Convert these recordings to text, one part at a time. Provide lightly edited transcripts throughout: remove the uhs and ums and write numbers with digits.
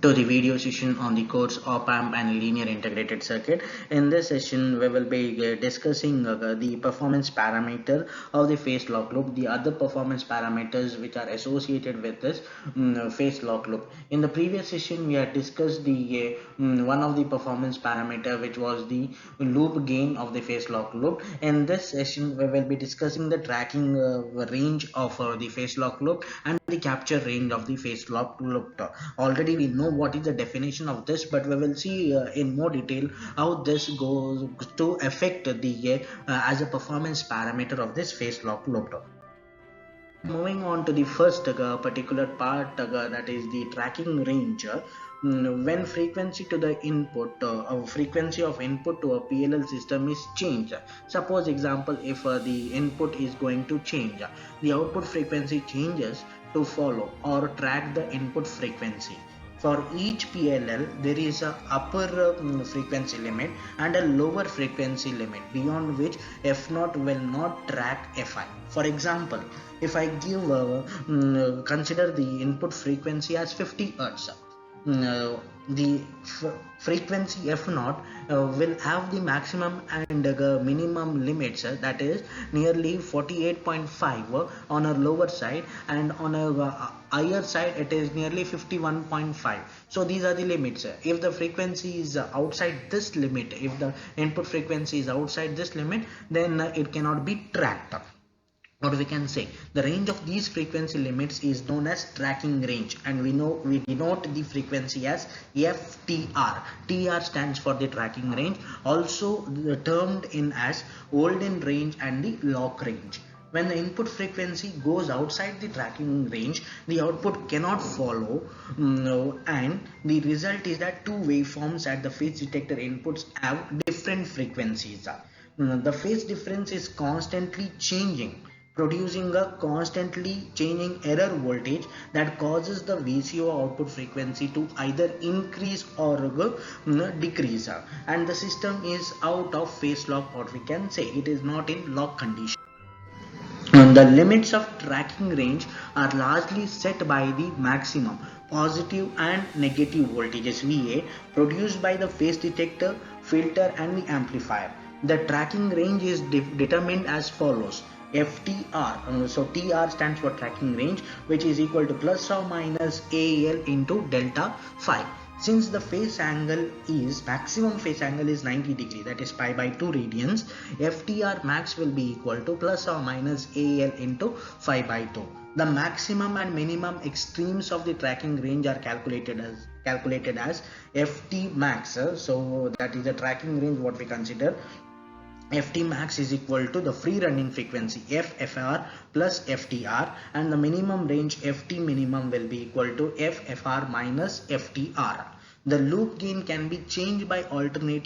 To the video session on the course op-amp and linear integrated circuit. In this session we will be discussing the performance parameter of the phase lock loop, the other performance parameters which are associated with this phase lock loop. In the previous session we had discussed the one of the performance parameter, which was the loop gain of the phase lock loop. In this session we will be discussing the tracking range of the phase lock loop and the capture range of the phase lock loop. Already we know what is the definition of this, but we will see in more detail how this goes to affect the as a performance parameter of this phase lock loop. Moving on to the first particular part, that is the tracking range. When frequency to the input frequency of input to a PLL system is changed, suppose example, if the input is going to change, the output frequency changes to follow or track the input frequency. For each PLL there is a upper frequency limit and a lower frequency limit beyond which F0 will not track Fi. For example, if I give consider the input frequency as 50 Hz, the frequency F0 will have the maximum and minimum limits, that is nearly 48.5 on a lower side, and on a higher side it is nearly 51.5. so these are the limits. If the frequency is outside this limit, if the input frequency is outside this limit, then it cannot be tracked. Or we can say the range of these frequency limits is known as tracking range, and we denote the frequency as FTR. TR stands for the tracking range, also termed in as Holden range and the lock range. When the input frequency goes outside the tracking range, the output cannot follow, and the result is that two waveforms at the phase detector inputs have different frequencies. The phase difference is constantly changing, producing a constantly changing error voltage that causes the VCO output frequency to either increase or decrease, and the system is out of phase lock, or we can say it is not in lock condition. The limits of tracking range are largely set by the maximum positive and negative voltages VA produced by the phase detector, filter and the amplifier. The tracking range is determined as follows: FTR, so TR stands for tracking range, which is equal to plus or minus AL into delta phi. Since the phase angle is maximum phase angle is 90 degree, that is pi by 2 radians, FTR max will be equal to plus or minus AL into phi by 2. The maximum and minimum extremes of the tracking range are calculated as FT max. So that is the tracking range what we consider. Ft max is equal to the free running frequency FFR plus FTR, and the minimum range Ft minimum will be equal to FFR minus FTR. The loop gain can be changed by altering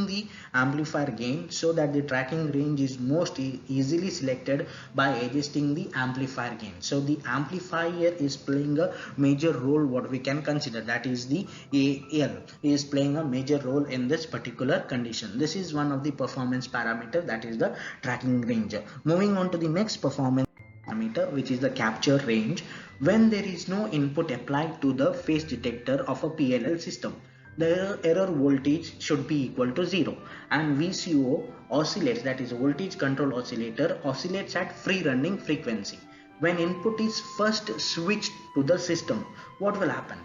the amplifier gain so that the tracking range is most easily selected by adjusting the amplifier gain. So the amplifier is playing a major role, what we can consider, that is the AL is playing a major role in this particular condition. This is one of the performance parameter, that is the tracking range. Moving on to the next performance parameter, which is the capture range. When there is no input applied to the phase detector of a PLL system, the error voltage should be equal to 0, and VCO oscillates, that is voltage control oscillator, oscillates at free running frequency. When input is first switched to the system, what will happen?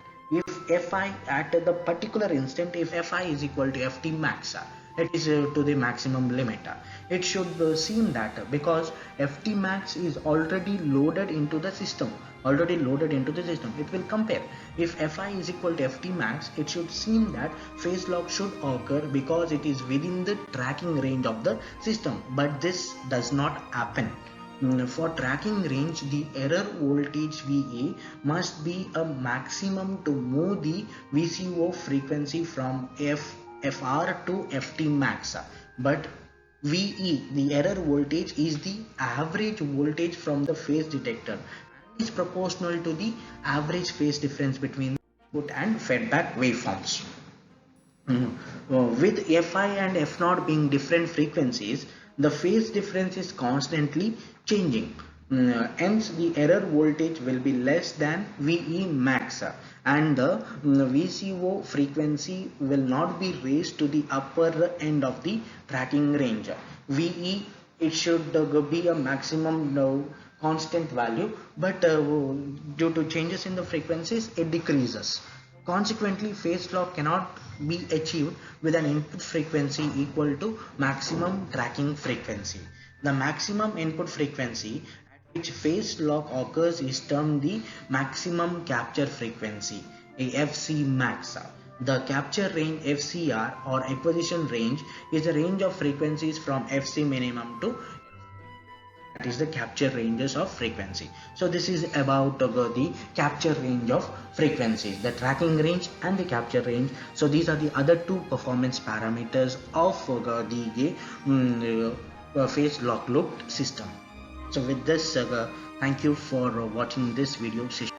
If Fi at the particular instant, if Fi is equal to Ft max, it is to the maximum limit, it should seem that because Ft max is already loaded into the system, it will compare. If Fi is equal to Ft max, it should seem that phase lock should occur because it is within the tracking range of the system, but this does not happen. For tracking range, the error voltage VA must be a maximum to move the VCO frequency from FR to Ft max, but VE, the error voltage, is the average voltage from the phase detector and is proportional to the average phase difference between input and feedback waveforms. With Fi and F0 being different frequencies, the phase difference is constantly changing. Hence the error voltage will be less than VE max, and the VCO frequency will not be raised to the upper end of the tracking range. VE, it should be a maximum constant value, but due to changes in the frequencies it decreases. Consequently, phase lock cannot be achieved with an input frequency equal to maximum tracking frequency. The maximum input frequency at which phase lock occurs is termed the maximum capture frequency, a FC max. The capture range FCR or acquisition range is the range of frequencies from FC minimum to, that is the capture ranges of frequency. So this is about the capture range of frequency, the tracking range and the capture range. So these are the other two performance parameters of the phase lock loop system. So with this, thank you for watching this video session.